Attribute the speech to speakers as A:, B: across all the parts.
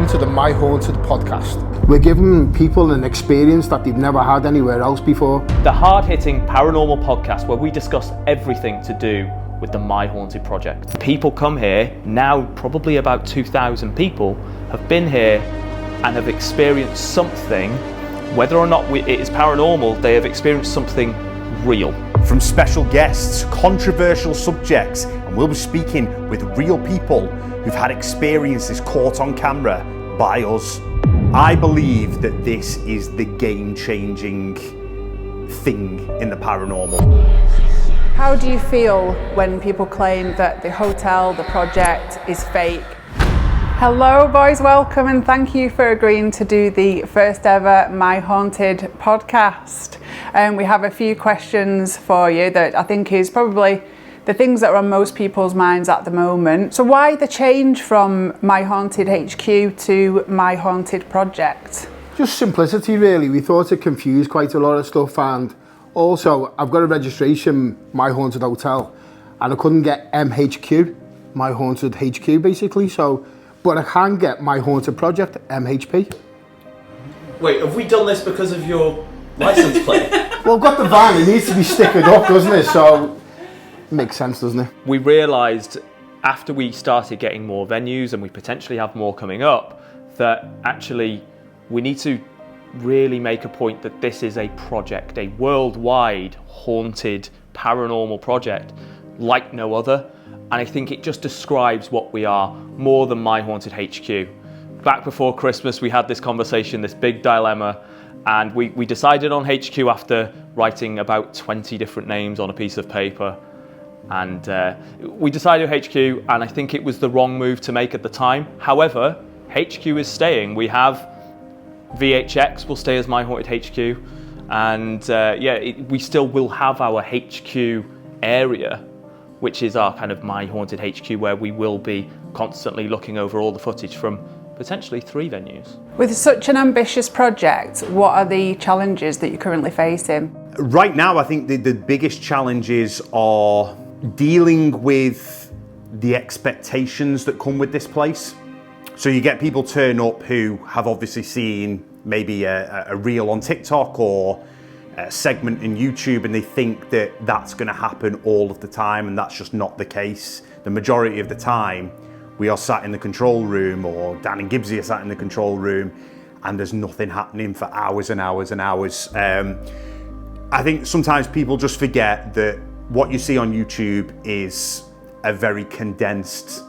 A: to the My Haunted podcast. We're giving people an experience that they've never had anywhere else before.
B: The hard-hitting paranormal podcast where we discuss everything to do with the My Haunted project. People come here, now probably about 2,000 people, have been here and have experienced something. Whether or not it is paranormal, they have experienced something real.
C: From special guests, controversial subjects, and we'll be speaking with real people who've had experiences caught on camera by us. I believe that this is the game-changing thing in the paranormal.
D: How do you feel when people claim that the hotel, the project, is fake? Hello boys, welcome and thank you for agreeing to do the first ever My Haunted podcast. We have a few questions for you that I think is probably the things that are on most people's minds at the moment. So why the change from My Haunted HQ to My Haunted Project?
A: Just simplicity really. We thought it confused quite a lot of stuff, and also I've got a registration, My Haunted Hotel, and I couldn't get MHQ, My Haunted HQ basically, but I can get My Haunted Project, MHP.
B: Wait, have we done this because of your license plate?
A: Well, I've got the van, it needs to be stickered up, doesn't it? So, it makes sense, doesn't it?
B: We realised after we started getting more venues, and we potentially have more coming up, that actually we need to really make a point that this is a project, a worldwide haunted paranormal project like no other. And I think it just describes what we are more than My Haunted HQ. Back before Christmas, we had this conversation, this big dilemma, and we decided on HQ after writing about 20 different names on a piece of paper. And we decided HQ, and I think it was the wrong move to make at the time. However, HQ is staying. We have VHX will stay as My Haunted HQ, and we still will have our HQ area, which is our kind of My Haunted HQ, where we will be constantly looking over all the footage from potentially 3 venues.
D: With such an ambitious project, what are the challenges that you're currently facing?
C: Right now, I think the biggest challenges are dealing with the expectations that come with this place. So you get people turn up who have obviously seen maybe a reel on TikTok or a segment in YouTube, and they think that that's going to happen all of the time, and that's just not the case. The majority of the time, we are sat in the control room, or Dan and Gibbsy are sat in the control room, and there's nothing happening for hours and hours and hours. I think sometimes people just forget that what you see on YouTube is a very condensed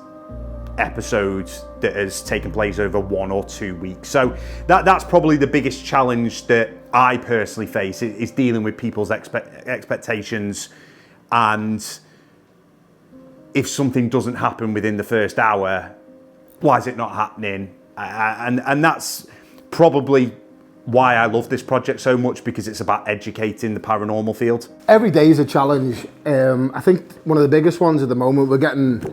C: episode that has taken place over 1 or 2 weeks. So that's probably the biggest challenge that I personally face, is dealing with people's expectations, and if something doesn't happen within the first hour, why is it not happening? And that's probably why I love this project so much, because it's about educating the paranormal field.
A: Every day is a challenge. I think one of the biggest ones at the moment, we're getting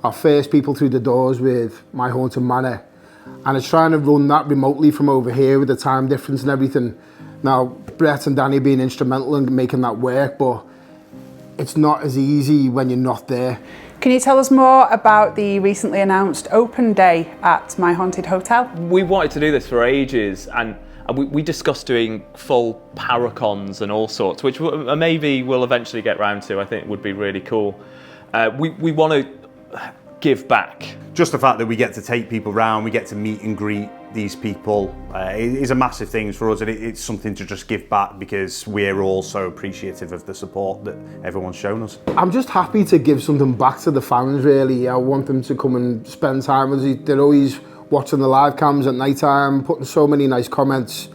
A: our first people through the doors with My Haunted Manor, and it's trying to run that remotely from over here with the time difference and everything. Now, Brett and Danny being instrumental in making that work, but it's not as easy when you're not there.
D: Can you tell us more about the recently announced open day at My Haunted Hotel?
B: We wanted to do this for ages, and we discussed doing full paracons and all sorts, which maybe we'll eventually get round to. I think it would be really cool. We want to give back.
C: Just the fact that we get to take people around, we get to meet and greet these people, is a massive thing for us, and it's something to just give back, because we're all so appreciative of the support that everyone's shown us.
A: I'm just happy to give something back to the fans really. I want them to come and spend time with us. They're always watching the live cams at night time, putting so many nice comments,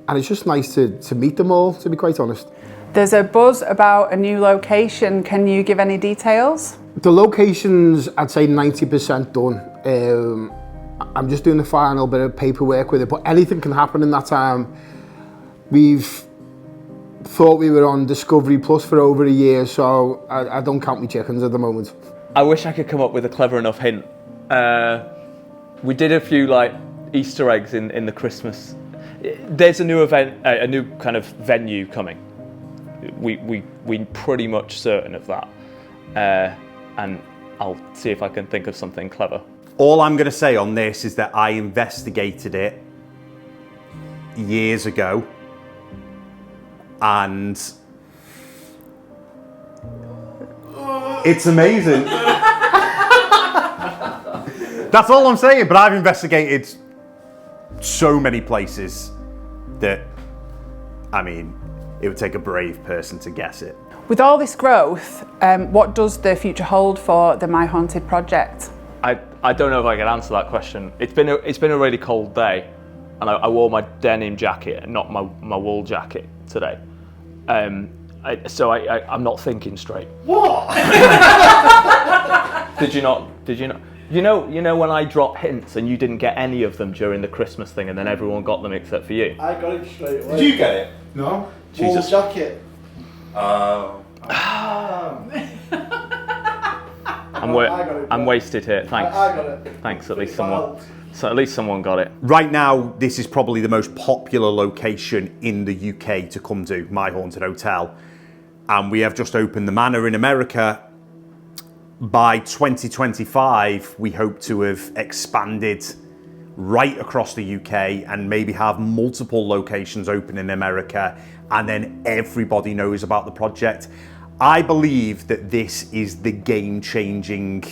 A: and it's just nice to meet them all, to be quite honest.
D: There's a buzz about a new location. Can you give any details?
A: The location's, I'd say 90% done. I'm just doing the final bit of paperwork with it, but anything can happen in that time. We've thought we were on Discovery Plus for over a year, so I don't count my chickens at the moment.
B: I wish I could come up with a clever enough hint. We did a few like Easter eggs in the Christmas. There's a new event, a new kind of venue coming. We're pretty much certain of that, and I'll see if I can think of something clever.
C: All I'm going to say on this is that I investigated it years ago, and it's amazing. That's all I'm saying, but I've investigated so many places that, I mean, it would take a brave person to guess it.
D: With all this growth, what does the future hold for the My Haunted project?
B: I don't know if I can answer that question. It's been a really cold day, and I wore my denim jacket and not my wool jacket today. So I'm not thinking straight.
C: What?
B: Did you not? You know when I drop hints and you didn't get any of them during the Christmas thing, and then everyone got them except for you.
E: I got it straight away.
C: Did you get it?
A: No?
B: Jesus.
E: Wool jacket.
B: I'm wasted here. Thanks.
E: I got it.
B: Thanks. At least
E: It
B: someone.
E: failed.
B: So at least someone got it.
C: Right now, this is probably the most popular location in the UK to come to, My Haunted Hotel. And we have just opened the Manor in America. By 2025, we hope to have expanded right across the UK and maybe have multiple locations open in America, and then everybody knows about the project. I believe that this is the game-changing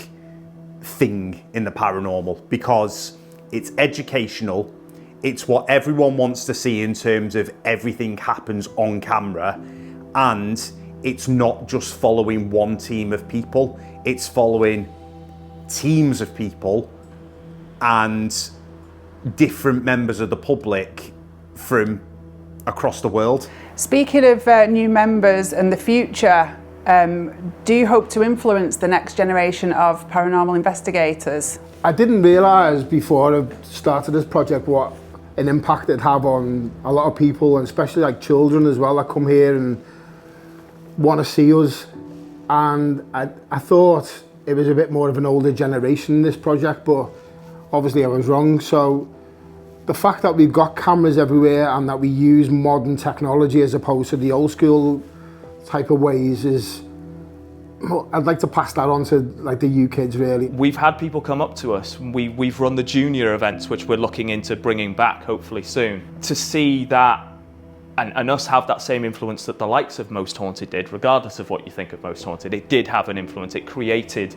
C: thing in the paranormal because it's educational, it's what everyone wants to see in terms of everything happens on camera, and it's not just following one team of people, it's following teams of people and different members of the public from across the world.
D: Speaking of new members and the future, do you hope to influence the next generation of paranormal investigators?
A: I didn't realise before I started this project what an impact it'd have on a lot of people, and especially like children as well that come here and want to see us. And I thought it was a bit more of an older generation, this project, but obviously I was wrong. So the fact that we've got cameras everywhere and that we use modern technology as opposed to the old school type of ways is, I'd like to pass that on to like the you kids really.
B: We've had people come up to us. We've run the junior events, which we're looking into bringing back hopefully soon. To see that and us have that same influence that the likes of Most Haunted did, regardless of what you think of Most Haunted, it did have an influence. It created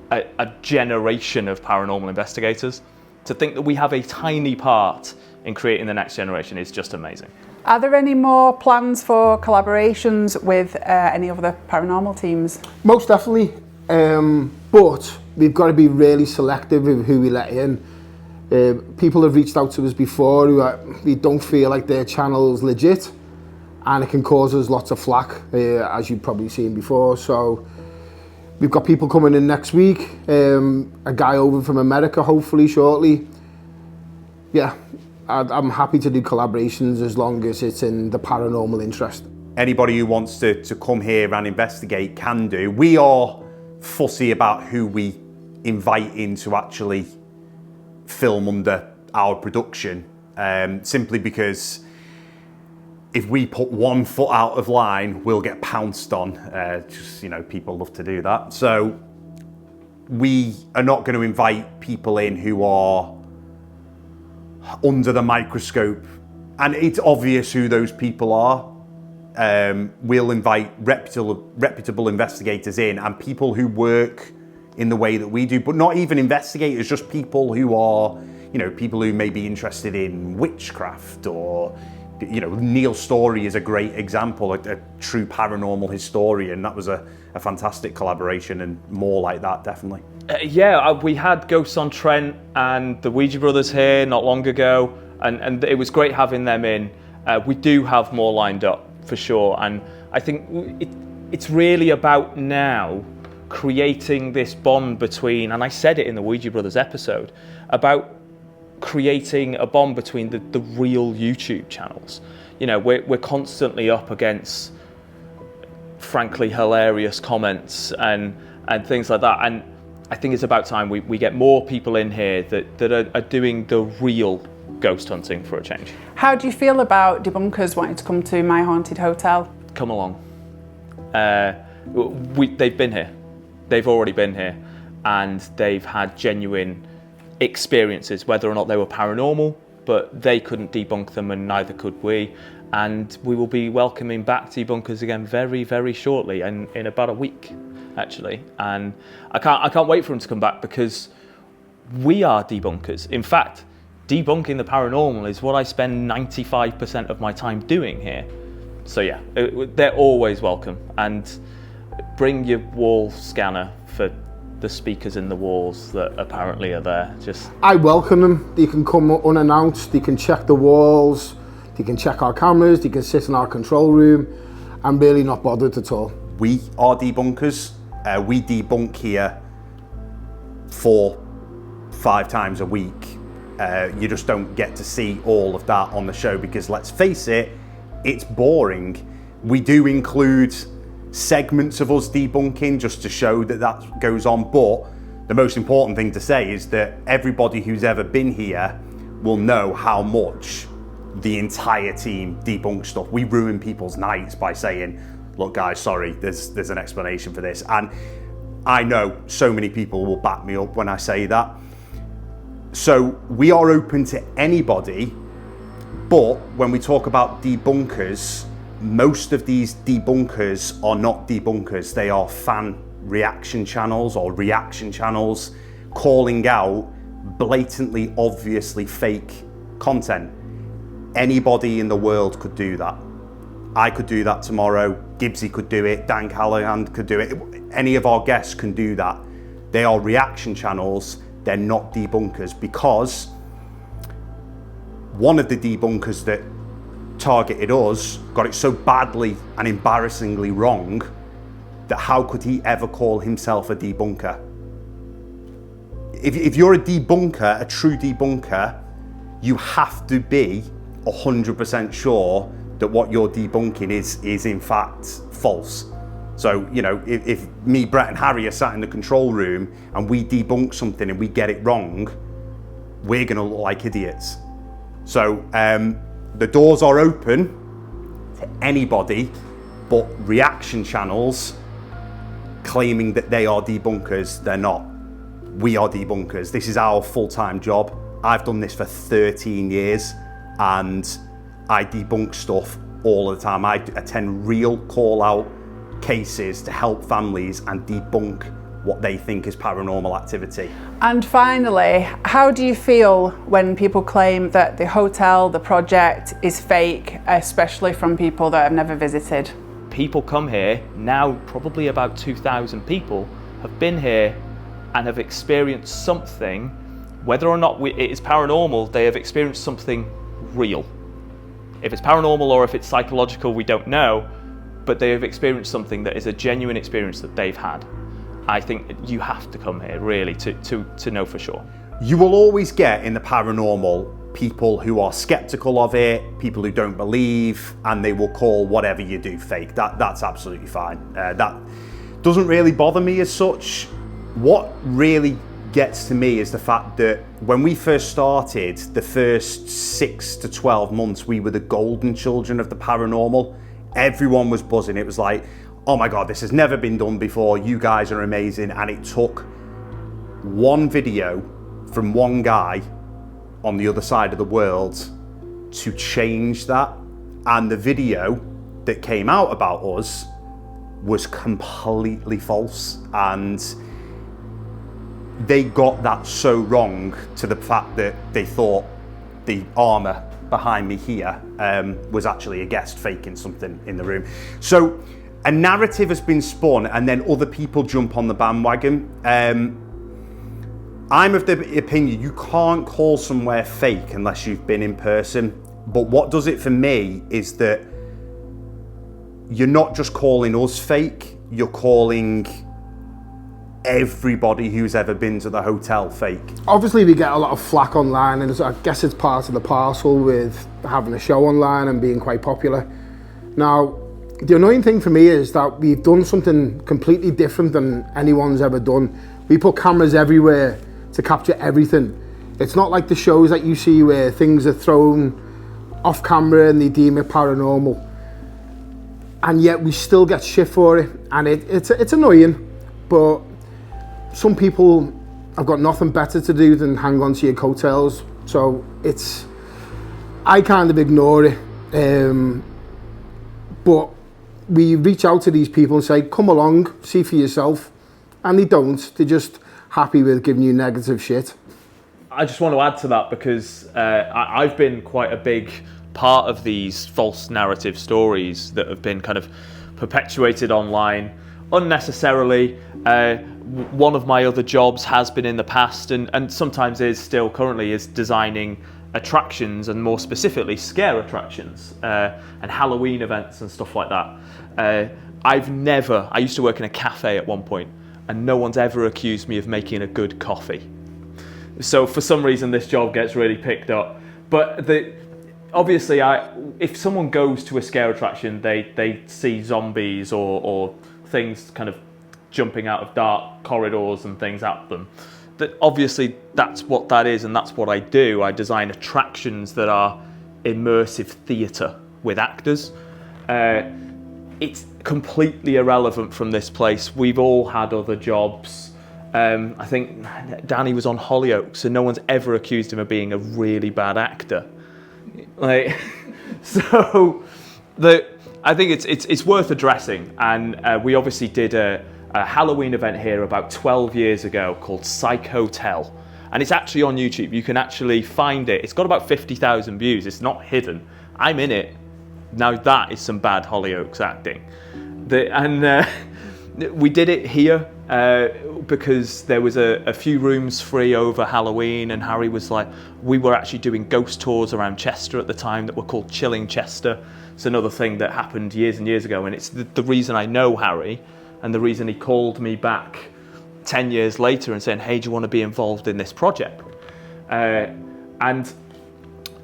B: a generation of paranormal investigators. To think that we have a tiny part in creating the next generation is just amazing.
D: Are there any more plans for collaborations with any other paranormal teams?
A: Most definitely, but we've got to be really selective with who we let in. People have reached out to us before who we don't feel like their channel's legit, and it can cause us lots of flack, as you've probably seen before. So we've got people coming in next week, a guy over from America hopefully shortly. Yeah, I'm happy to do collaborations as long as it's in the paranormal interest.
C: Anybody who wants to come here and investigate can do. We are fussy about who we invite in to actually film under our production, simply because if we put one foot out of line, we'll get pounced on. Just, you know, people love to do that. So we are not going to invite people in who are under the microscope, and it's obvious who those people are. We'll invite reputable investigators in, and people who work in the way that we do, but not even investigators, just people who are, you know, people who may be interested in witchcraft, or, you know, Neil Story is a great example, a true paranormal historian. That was a fantastic collaboration, and more like that, definitely.
B: We had Ghosts on Trent and the Ouija Brothers here not long ago, and it was great having them in. We do have more lined up for sure, and I think it's really about now creating this bond between, and I said it in the Ouija Brothers episode, about creating a bond between the real YouTube channels. You know, we're constantly up against frankly hilarious comments and things like that, and I think it's about time we get more people in here that are doing the real ghost hunting for a change.
D: How do you feel about debunkers wanting to come to My Haunted Hotel?
B: Come along. They've been here. They've already been here, and they've had genuine experiences, whether or not they were paranormal, but they couldn't debunk them and neither could we. And we will be welcoming back Debunkers again very, very shortly, and in about a week, actually. And I can't wait for them to come back, because we are debunkers. In fact, debunking the paranormal is what I spend 95% of my time doing here. So yeah, they're always welcome. And bring your wall scanner for the speakers in the walls that apparently are there.
A: I welcome them. They can come unannounced, they can check the walls, they can check our cameras, they can sit in our control room. I'm really not bothered at all.
C: We are debunkers. We debunk here 4-5 times a week. You just don't get to see all of that on the show, because let's face it, it's boring. We do include segments of us debunking just to show that that goes on, but the most important thing to say is that everybody who's ever been here will know how much the entire team debunks stuff. We ruin people's nights by saying, look guys, sorry, there's an explanation for this. And I know so many people will back me up when I say that. So we are open to anybody, but when we talk about debunkers, most of these debunkers are not debunkers. They are fan reaction channels or reaction channels calling out blatantly, obviously fake content. Anybody in the world could do that. I could do that tomorrow. Gibbsy could do it. Dan Callahan could do it. Any of our guests can do that. They are reaction channels. They're not debunkers, because one of the debunkers that targeted us got it so badly and embarrassingly wrong that how could he ever call himself a debunker? If you're a debunker, a true debunker, you have to be 100% sure that what you're debunking is in fact false. So, you know, if me, Brett and Harry are sat in the control room and we debunk something and we get it wrong, we're gonna look like idiots. So the doors are open to anybody, but reaction channels claiming that they are debunkers, they're not. We are debunkers. This is our full-time job. I've done this for 13 years and I debunk stuff all the time. I attend real call-out cases to help families and debunk what they think is paranormal activity.
D: And finally, how do you feel when people claim that the hotel, the project is fake, especially from people that have never visited?
B: People come here, now probably about 2,000 people have been here and have experienced something, whether or not it is paranormal, they have experienced something real. If it's paranormal or if it's psychological, we don't know, but they have experienced something that is a genuine experience that they've had. I think you have to come here really to know for sure.
C: You will always get in the paranormal people who are skeptical of it, people who don't believe, and they will call whatever you do fake. That's absolutely fine. That doesn't really bother me as such. What really gets to me is the fact that when we first started, the first 6 to 12 months, we were the golden children of the paranormal. Everyone was buzzing. It was like, oh my God, this has never been done before. You guys are amazing. And it took one video from one guy on the other side of the world to change that. And the video that came out about us was completely false. And they got that so wrong to the fact that they thought the armor behind me here was actually a guest faking something in the room. So a narrative has been spun and then other people jump on the bandwagon. I'm of the opinion you can't call somewhere fake unless you've been in person. But what does it for me is that you're not just calling us fake, you're calling everybody who's ever been to the hotel fake.
A: Obviously we get a lot of flack online, and I guess it's part of the parcel with having a show online and being quite popular. Now, the annoying thing for me is that we've done something completely different than anyone's ever done. We put cameras everywhere to capture everything. It's not like the shows that you see where things are thrown off camera and they deem it paranormal. And yet we still get shit for it, and it's annoying, but some people I've got nothing better to do than hang on to your coattails. So I kind of ignore it. But we reach out to these people and say, come along, see for yourself. And they don't. They're just happy with giving you negative shit.
B: I just want to add to that because I've been quite a big part of these false narrative stories that have been kind of perpetuated online unnecessarily. One of my other jobs has been in the past and sometimes is still currently is designing attractions, and more specifically scare attractions and Halloween events and stuff like that. I used to work in a cafe at one point and no one's ever accused me of making a good coffee. So for some reason this job gets really picked up. But obviously if someone goes to a scare attraction, they see zombies or things kind of jumping out of dark corridors and things at them. Obviously that's what that is, and that's what I do. I design attractions that are immersive theatre with actors. It's completely irrelevant from this place. We've all had other jobs. I think Danny was on Hollyoaks and no one's ever accused him of being a really bad actor. So I think it's worth addressing, and we obviously did a Halloween event here about 12 years ago called Psych Hotel, and it's actually on YouTube. You can actually find it. It's got about 50,000 views. It's not hidden. I'm in it. Now that is some bad Hollyoaks acting. We did it here because there was a few rooms free over Halloween, and Harry was like, we were actually doing ghost tours around Chester at the time that were called Chilling Chester. It's another thing that happened years and years ago, and it's the reason I know Harry and the reason he called me back 10 years later and saying, hey, do you want to be involved in this project? And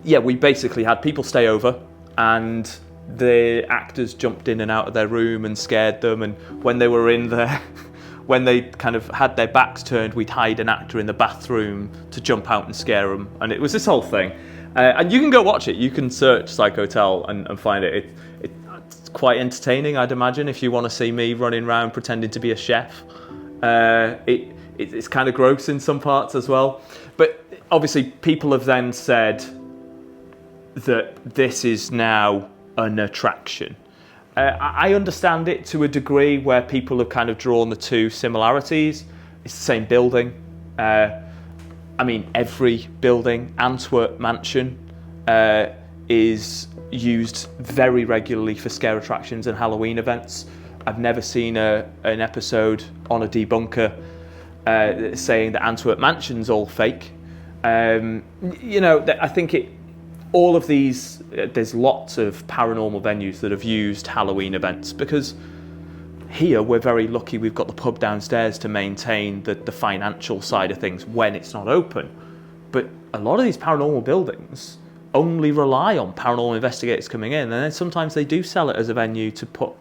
B: yeah, we basically had people stay over, and the actors jumped in and out of their room and scared them, and when they were in there, when they kind of had their backs turned, we'd hide an actor in the bathroom to jump out and scare them, and it was this whole thing. And you can go watch it. You can search Psych Hotel and find it. It's quite entertaining, I'd imagine, if you want to see me running around pretending to be a chef. It's kind of gross in some parts as well. But obviously people have then said that this is now an attraction. I understand it to a degree where people have kind of drawn the two similarities. It's the same building. I mean, every building, Antwerp Mansion, is used very regularly for scare attractions and Halloween events. I've never seen an episode on a debunker saying that Antwerp Mansion's all fake. I think all of these, there's lots of paranormal venues that have used Halloween events, because here we're very lucky we've got the pub downstairs to maintain the financial side of things when it's not open. But a lot of these paranormal buildings only rely on paranormal investigators coming in, and then sometimes they do sell it as a venue to put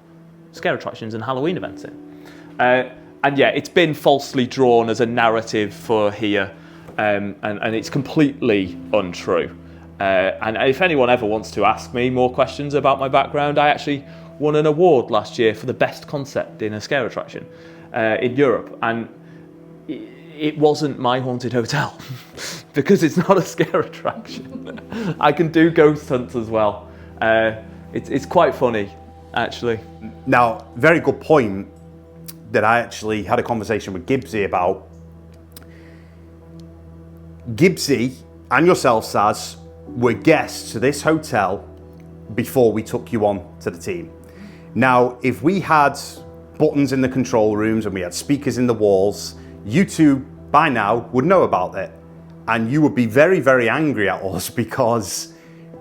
B: scare attractions and Halloween events in. And yeah, it's been falsely drawn as a narrative for here, and it's completely untrue. And if anyone ever wants to ask me more questions about my background, I actually won an award last year for the best concept in a scare attraction in Europe, and it wasn't my haunted hotel because it's not a scare attraction. I can do ghost hunts as well. It's quite funny, actually.
C: Now, very good point that I actually had a conversation with Gibbsy about. Gibbsy and yourself, Saz, were guests to this hotel before we took you on to the team. Now, if we had buttons in the control rooms and we had speakers in the walls, you two by now would know about it. And you would be very, very angry at us because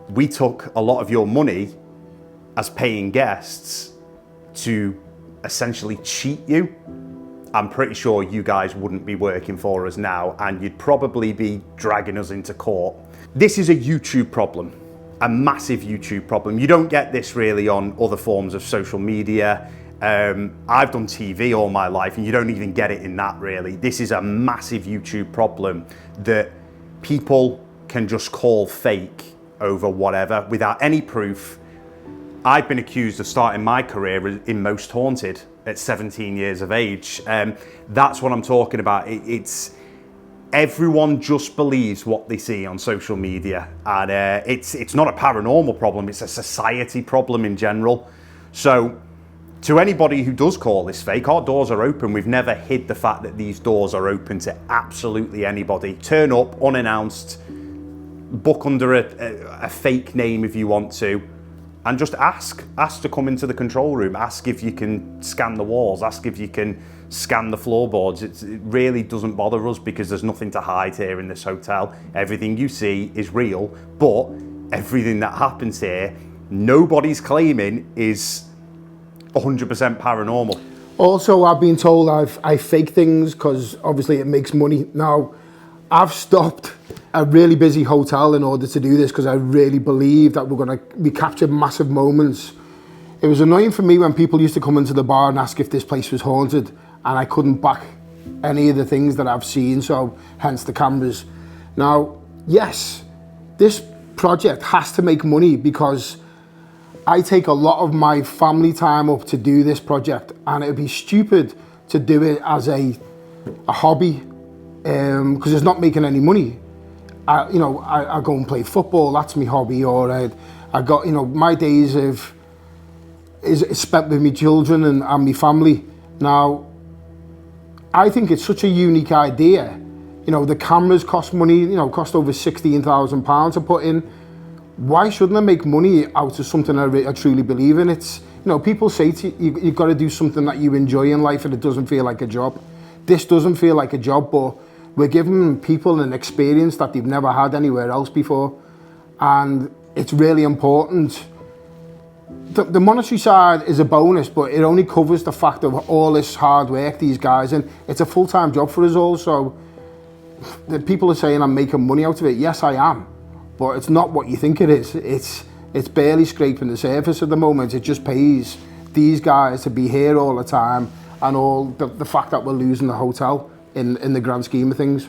C: we took a lot of your money as paying guests to essentially cheat you. I'm pretty sure you guys wouldn't be working for us now, and you'd probably be dragging us into court. This is a YouTube problem, a massive YouTube problem. You don't get this really on other forms of social media. I've done TV all my life, and you don't even get it in that really. This is a massive YouTube problem that people can just call fake over whatever without any proof. I've been accused of starting my career in Most Haunted at 17 years of age. That's what I'm talking about. everyone just believes what they see on social media, and it's not a paranormal problem, it's a society problem in general. So to anybody who does call this fake, our doors are open. We've never hid the fact that these doors are open to absolutely anybody. Turn up unannounced, book under a fake name if you want to, and just ask to come into the control room, ask if you can scan the walls, ask if you can scan the floorboards. It really doesn't bother us because there's nothing to hide here in this hotel. Everything you see is real, but everything that happens here, nobody's claiming is 100% paranormal.
A: Also, I've been told I fake things because obviously it makes money. Now, I've stopped a really busy hotel in order to do this because I really believe that we capture massive moments. It was annoying for me when people used to come into the bar and ask if this place was haunted, and I couldn't back any of the things that I've seen, so hence the cameras. Now, yes, this project has to make money because I take a lot of my family time up to do this project, and it would be stupid to do it as a hobby because it's not making any money. I go and play football, that's my hobby, or I got, my days is spent with my children and my family. Now, I think it's such a unique idea. The cameras cost money, cost over £16,000 to put in. Why shouldn't I make money out of something I truly believe in? It's, people say to you, you've got to do something that you enjoy in life and it doesn't feel like a job. This doesn't feel like a job, but we're giving people an experience that they've never had anywhere else before. And it's really important. The monetary side is a bonus, but it only covers the fact of all this hard work these guys, and it's a full-time job for us all. So the people are saying I'm making money out of it. Yes, I am, but it's not what you think it is. It's barely scraping the surface at the moment. It just pays these guys to be here all the time, and all the fact that we're losing the hotel in the grand scheme of things.